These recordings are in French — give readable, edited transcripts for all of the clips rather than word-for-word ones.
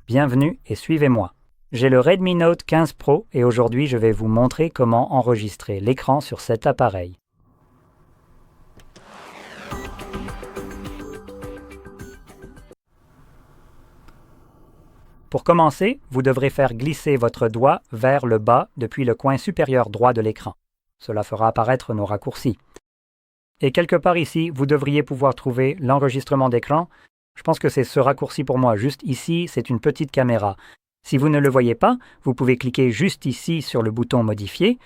Bienvenue et suivez-moi. J'ai le Redmi Note 15 Pro et aujourd'hui je vais vous montrer comment enregistrer l'écran sur cet appareil. Pour commencer, vous devrez faire glisser votre doigt vers le bas depuis le coin supérieur droit de l'écran. Cela fera apparaître nos raccourcis. Et quelque part ici, vous devriez pouvoir trouver l'enregistrement d'écran. Je pense que c'est ce raccourci pour moi. Juste ici, c'est une petite caméra. Si vous ne le voyez pas, vous pouvez cliquer juste ici sur le bouton Modifier.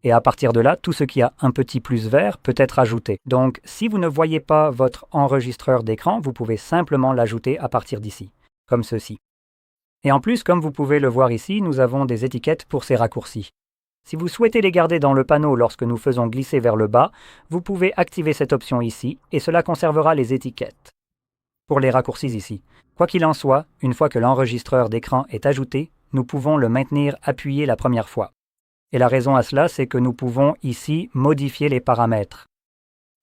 Et à partir de là, tout ce qui a un petit plus vert peut être ajouté. Donc, si vous ne voyez pas votre enregistreur d'écran, vous pouvez simplement l'ajouter à partir d'ici, comme ceci. Et en plus, comme vous pouvez le voir ici, nous avons des étiquettes pour ces raccourcis. Si vous souhaitez les garder dans le panneau lorsque nous faisons glisser vers le bas, vous pouvez activer cette option ici et cela conservera les étiquettes. Pour les raccourcis ici. Quoi qu'il en soit, une fois que l'enregistreur d'écran est ajouté, nous pouvons le maintenir appuyé la première fois. Et la raison à cela, c'est que nous pouvons ici modifier les paramètres.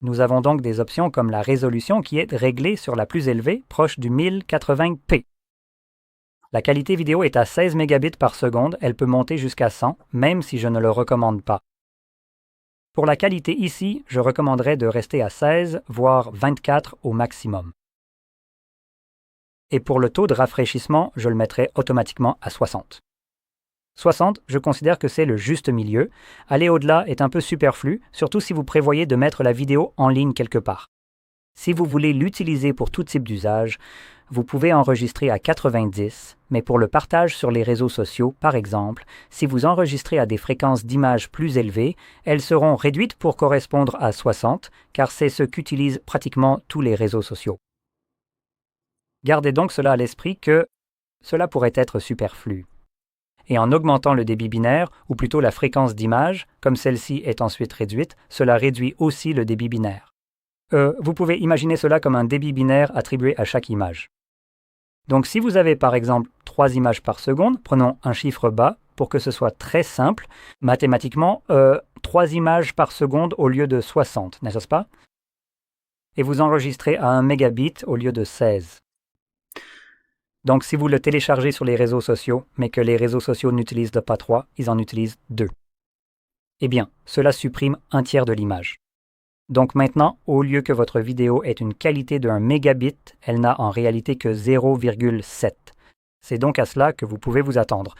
Nous avons donc des options comme la résolution qui est réglée sur la plus élevée, proche du 1080p. La qualité vidéo est à 16 mégabits par seconde, elle peut monter jusqu'à 100, même si je ne le recommande pas. Pour la qualité ici, je recommanderais de rester à 16, voire 24 au maximum. Et pour le taux de rafraîchissement, je le mettrai automatiquement à 60. 60, je considère que c'est le juste milieu. Aller au-delà est un peu superflu, surtout si vous prévoyez de mettre la vidéo en ligne quelque part. Si vous voulez l'utiliser pour tout type d'usage, vous pouvez enregistrer à 90, mais pour le partage sur les réseaux sociaux, par exemple, si vous enregistrez à des fréquences d'image plus élevées, elles seront réduites pour correspondre à 60, car c'est ce qu'utilisent pratiquement tous les réseaux sociaux. Gardez donc cela à l'esprit que cela pourrait être superflu. Et en augmentant le débit binaire, ou plutôt la fréquence d'image, comme celle-ci est ensuite réduite, cela réduit aussi le débit binaire. Vous pouvez imaginer cela comme un débit binaire attribué à chaque image. Donc si vous avez par exemple 3 images par seconde, prenons un chiffre bas pour que ce soit très simple, mathématiquement, 3 images par seconde au lieu de 60, n'est-ce pas? Et vous enregistrez à 1 mégabit au lieu de 16. Donc si vous le téléchargez sur les réseaux sociaux, mais que les réseaux sociaux n'utilisent pas 3, ils en utilisent 2. Eh bien, cela supprime un tiers de l'image. Donc maintenant, au lieu que votre vidéo ait une qualité de 1 mégabit, elle n'a en réalité que 0,7. C'est donc à cela que vous pouvez vous attendre.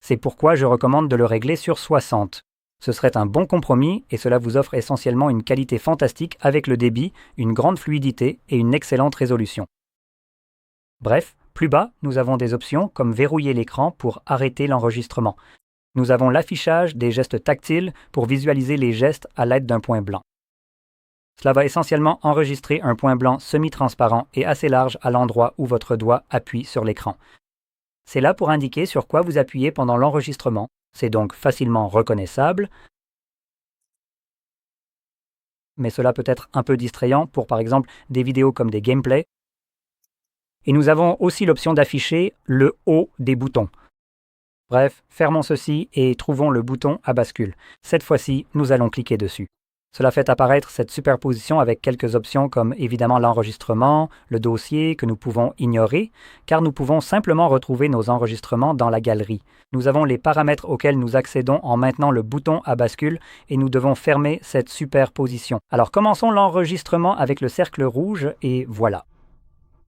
C'est pourquoi je recommande de le régler sur 60. Ce serait un bon compromis et cela vous offre essentiellement une qualité fantastique avec le débit, une grande fluidité et une excellente résolution. Bref, plus bas, nous avons des options comme verrouiller l'écran pour arrêter l'enregistrement. Nous avons l'affichage des gestes tactiles pour visualiser les gestes à l'aide d'un point blanc. Cela va essentiellement enregistrer un point blanc semi-transparent et assez large à l'endroit où votre doigt appuie sur l'écran. C'est là pour indiquer sur quoi vous appuyez pendant l'enregistrement. C'est donc facilement reconnaissable, mais cela peut être un peu distrayant pour par exemple des vidéos comme des gameplays. Et nous avons aussi l'option d'afficher le haut des boutons. Bref, fermons ceci et trouvons le bouton à bascule. Cette fois-ci, nous allons cliquer dessus. Cela fait apparaître cette superposition avec quelques options comme évidemment l'enregistrement, le dossier que nous pouvons ignorer, car nous pouvons simplement retrouver nos enregistrements dans la galerie. Nous avons les paramètres auxquels nous accédons en maintenant le bouton à bascule et nous devons fermer cette superposition. Alors commençons l'enregistrement avec le cercle rouge et voilà.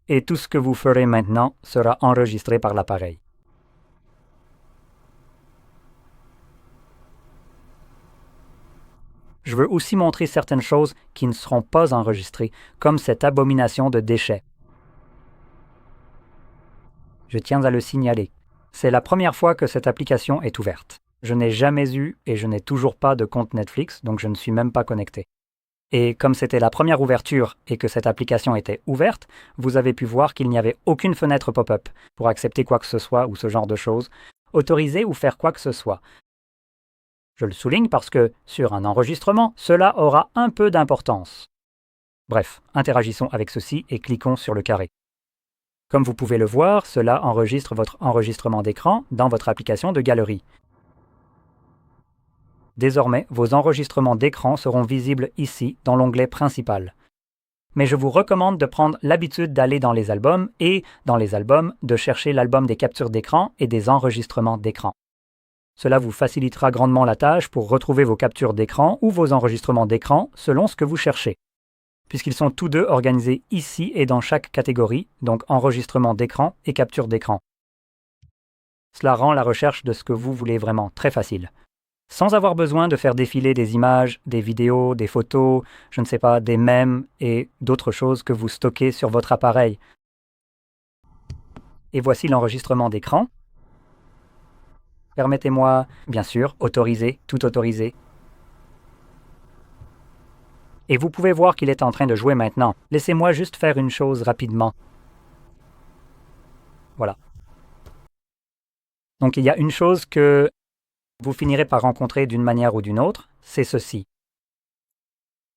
Et tout ce que vous ferez maintenant sera enregistré par l'appareil. Je veux aussi montrer certaines choses qui ne seront pas enregistrées, comme cette abomination de déchets. Je tiens à le signaler. C'est la première fois que cette application est ouverte. Je n'ai jamais eu et je n'ai toujours pas de compte Netflix, donc je ne suis même pas connecté. Et comme c'était la première ouverture et que cette application était ouverte, vous avez pu voir qu'il n'y avait aucune fenêtre pop-up pour accepter quoi que ce soit ou ce genre de choses, autoriser ou faire quoi que ce soit. Je le souligne parce que, sur un enregistrement, cela aura un peu d'importance. Bref, interagissons avec ceci et cliquons sur le carré. Comme vous pouvez le voir, cela enregistre votre enregistrement d'écran dans votre application de galerie. Désormais, vos enregistrements d'écran seront visibles ici dans l'onglet principal. Mais je vous recommande de prendre l'habitude d'aller dans les albums et, dans les albums, de chercher l'album des captures d'écran et des enregistrements d'écran. Cela vous facilitera grandement la tâche pour retrouver vos captures d'écran ou vos enregistrements d'écran selon ce que vous cherchez, puisqu'ils sont tous deux organisés ici et dans chaque catégorie, donc enregistrement d'écran et capture d'écran. Cela rend la recherche de ce que vous voulez vraiment très facile, sans avoir besoin de faire défiler des images, des vidéos, des photos, je ne sais pas, des mèmes et d'autres choses que vous stockez sur votre appareil. Et voici l'enregistrement d'écran. Permettez-moi, bien sûr, autoriser, tout autoriser. Et vous pouvez voir qu'il est en train de jouer maintenant. Laissez-moi juste faire une chose rapidement. Voilà. Donc il y a une chose que vous finirez par rencontrer d'une manière ou d'une autre, c'est ceci.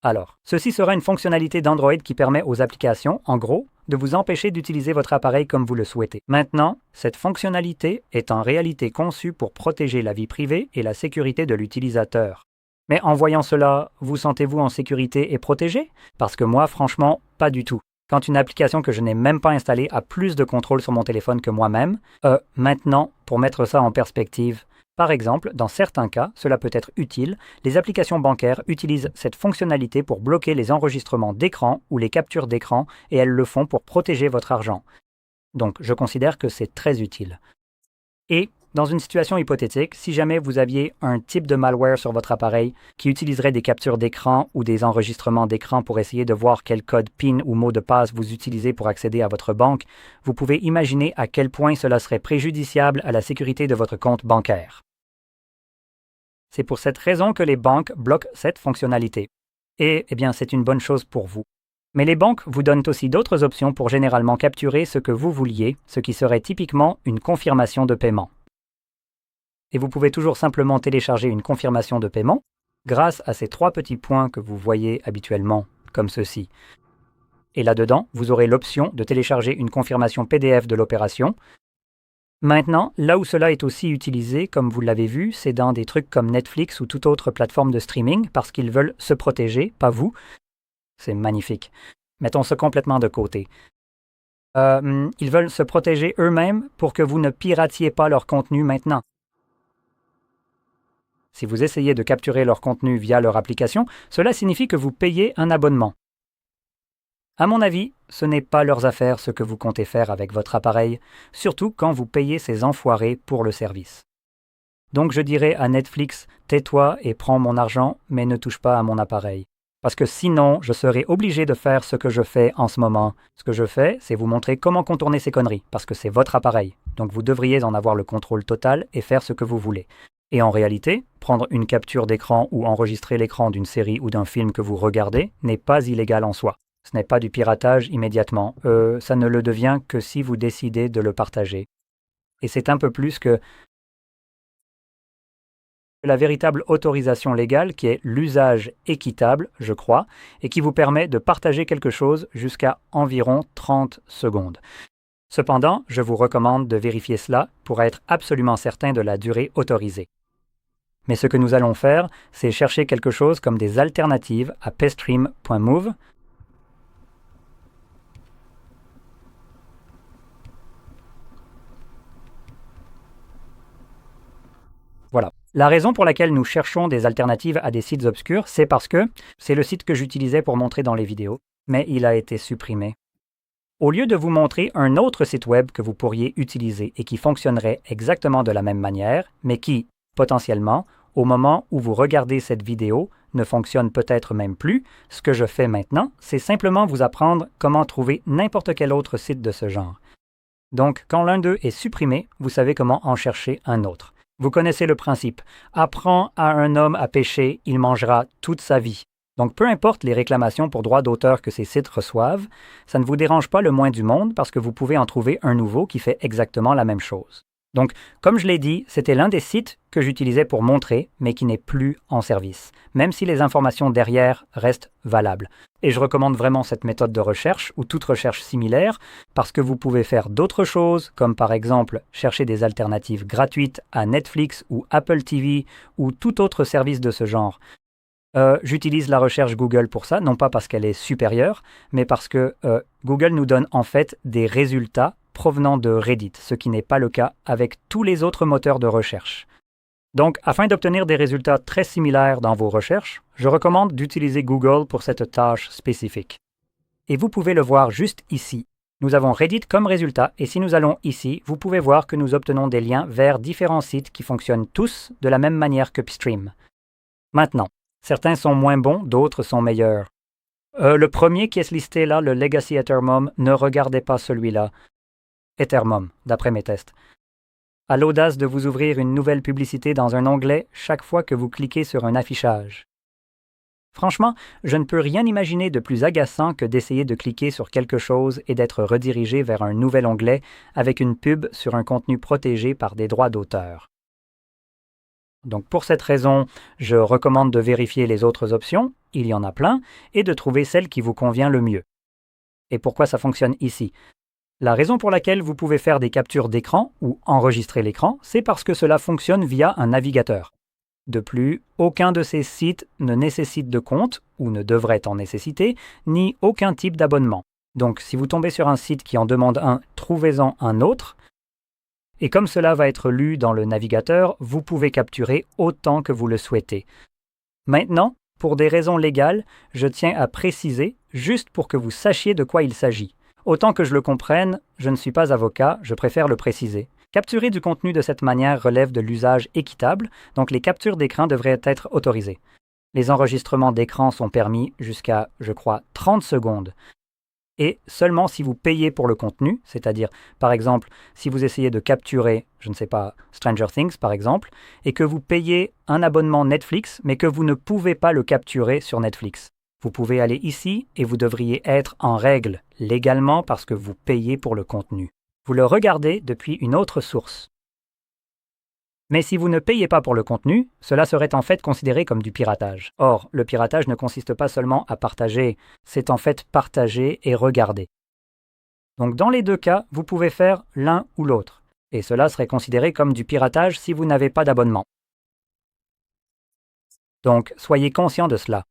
Alors, ceci sera une fonctionnalité d'Android qui permet aux applications, en gros, de vous empêcher d'utiliser votre appareil comme vous le souhaitez. Maintenant, cette fonctionnalité est en réalité conçue pour protéger la vie privée et la sécurité de l'utilisateur. Mais en voyant cela, vous sentez-vous en sécurité et protégé? Parce que moi, franchement, pas du tout. Quand une application que je n'ai même pas installée a plus de contrôle sur mon téléphone que moi-même, maintenant, pour mettre ça en perspective, par exemple, dans certains cas, cela peut être utile, les applications bancaires utilisent cette fonctionnalité pour bloquer les enregistrements d'écran ou les captures d'écran et elles le font pour protéger votre argent. Donc, je considère que c'est très utile. Et, dans une situation hypothétique, si jamais vous aviez un type de malware sur votre appareil qui utiliserait des captures d'écran ou des enregistrements d'écran pour essayer de voir quel code PIN ou mot de passe vous utilisez pour accéder à votre banque, vous pouvez imaginer à quel point cela serait préjudiciable à la sécurité de votre compte bancaire. C'est pour cette raison que les banques bloquent cette fonctionnalité. Et, eh bien, c'est une bonne chose pour vous. Mais les banques vous donnent aussi d'autres options pour généralement capturer ce que vous vouliez, ce qui serait typiquement une confirmation de paiement. Et vous pouvez toujours simplement télécharger une confirmation de paiement grâce à ces 3 petits points que vous voyez habituellement, comme ceci. Et là-dedans, vous aurez l'option de télécharger une confirmation PDF de l'opération. Maintenant, là où cela est aussi utilisé, comme vous l'avez vu, c'est dans des trucs comme Netflix ou toute autre plateforme de streaming parce qu'ils veulent se protéger, pas vous. C'est magnifique. Mettons ça complètement de côté. Ils veulent se protéger eux-mêmes pour que vous ne piratiez pas leur contenu maintenant. Si vous essayez de capturer leur contenu via leur application, cela signifie que vous payez un abonnement. À mon avis, ce n'est pas leurs affaires ce que vous comptez faire avec votre appareil, surtout quand vous payez ces enfoirés pour le service. Donc je dirais à Netflix, tais-toi et prends mon argent, mais ne touche pas à mon appareil. Parce que sinon, je serai obligé de faire ce que je fais en ce moment. Ce que je fais, c'est vous montrer comment contourner ces conneries, parce que c'est votre appareil. Donc vous devriez en avoir le contrôle total et faire ce que vous voulez. Et en réalité, prendre une capture d'écran ou enregistrer l'écran d'une série ou d'un film que vous regardez n'est pas illégal en soi. Ce n'est pas du piratage immédiatement. Ça ne le devient que si vous décidez de le partager. Et c'est un peu plus que la véritable autorisation légale qui est l'usage équitable, je crois, et qui vous permet de partager quelque chose jusqu'à environ 30 secondes. Cependant, je vous recommande de vérifier cela pour être absolument certain de la durée autorisée. Mais ce que nous allons faire, c'est chercher quelque chose comme des alternatives à paystream.move. Voilà. La raison pour laquelle nous cherchons des alternatives à des sites obscurs, c'est parce que c'est le site que j'utilisais pour montrer dans les vidéos, mais il a été supprimé. Au lieu de vous montrer un autre site web que vous pourriez utiliser et qui fonctionnerait exactement de la même manière, mais qui, potentiellement, au moment où vous regardez cette vidéo, ne fonctionne peut-être même plus, ce que je fais maintenant, c'est simplement vous apprendre comment trouver n'importe quel autre site de ce genre. Donc, quand l'un d'eux est supprimé, vous savez comment en chercher un autre. Vous connaissez le principe. Apprends à un homme à pêcher, il mangera toute sa vie. Donc, peu importe les réclamations pour droits d'auteur que ces sites reçoivent, ça ne vous dérange pas le moins du monde parce que vous pouvez en trouver un nouveau qui fait exactement la même chose. Donc, comme je l'ai dit, c'était l'un des sites que j'utilisais pour montrer, mais qui n'est plus en service, même si les informations derrière restent valables. Et je recommande vraiment cette méthode de recherche ou toute recherche similaire parce que vous pouvez faire d'autres choses, comme par exemple chercher des alternatives gratuites à Netflix ou Apple TV ou tout autre service de ce genre. J'utilise la recherche Google pour ça, non pas parce qu'elle est supérieure, mais parce que Google nous donne en fait des résultats provenant de Reddit, ce qui n'est pas le cas avec tous les autres moteurs de recherche. Donc, afin d'obtenir des résultats très similaires dans vos recherches, je recommande d'utiliser Google pour cette tâche spécifique. Et vous pouvez le voir juste ici. Nous avons Reddit comme résultat, et si nous allons ici, vous pouvez voir que nous obtenons des liens vers différents sites qui fonctionnent tous de la même manière que Pstream. Maintenant, certains sont moins bons, d'autres sont meilleurs. Le premier qui est listé là, le Legacy Ethermom, ne regardez pas celui-là. Ethermom, d'après mes tests. A l'audace de vous ouvrir une nouvelle publicité dans un onglet chaque fois que vous cliquez sur un affichage. Franchement, je ne peux rien imaginer de plus agaçant que d'essayer de cliquer sur quelque chose et d'être redirigé vers un nouvel onglet avec une pub sur un contenu protégé par des droits d'auteur. Donc pour cette raison, je recommande de vérifier les autres options, il y en a plein, et de trouver celle qui vous convient le mieux. Et pourquoi ça fonctionne ici? La raison pour laquelle vous pouvez faire des captures d'écran ou enregistrer l'écran, c'est parce que cela fonctionne via un navigateur. De plus, aucun de ces sites ne nécessite de compte, ou ne devrait en nécessiter, ni aucun type d'abonnement. Donc si vous tombez sur un site qui en demande un, trouvez-en un autre. Et comme cela va être lu dans le navigateur, vous pouvez capturer autant que vous le souhaitez. Maintenant, pour des raisons légales, je tiens à préciser, juste pour que vous sachiez de quoi il s'agit. Autant que je le comprenne, je ne suis pas avocat, je préfère le préciser. Capturer du contenu de cette manière relève de l'usage équitable, donc les captures d'écran devraient être autorisées. Les enregistrements d'écran sont permis jusqu'à, je crois, 30 secondes. Et seulement si vous payez pour le contenu, c'est-à-dire, par exemple, si vous essayez de capturer, je ne sais pas, Stranger Things par exemple, et que vous payez un abonnement Netflix, mais que vous ne pouvez pas le capturer sur Netflix. Vous pouvez aller ici et vous devriez être en règle légalement parce que vous payez pour le contenu. Vous le regardez depuis une autre source. Mais si vous ne payez pas pour le contenu, cela serait en fait considéré comme du piratage. Or, le piratage ne consiste pas seulement à partager, c'est en fait partager et regarder. Donc dans les deux cas, vous pouvez faire l'un ou l'autre, et cela serait considéré comme du piratage si vous n'avez pas d'abonnement. Donc soyez conscient de cela.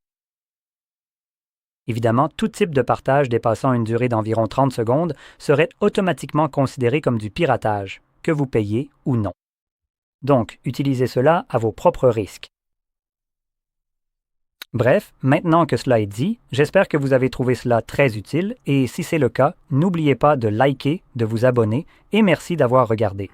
Évidemment, tout type de partage dépassant une durée d'environ 30 secondes serait automatiquement considéré comme du piratage, que vous payez ou non. Donc, utilisez cela à vos propres risques. Bref, maintenant que cela est dit, j'espère que vous avez trouvé cela très utile et si c'est le cas, n'oubliez pas de liker, de vous abonner et merci d'avoir regardé.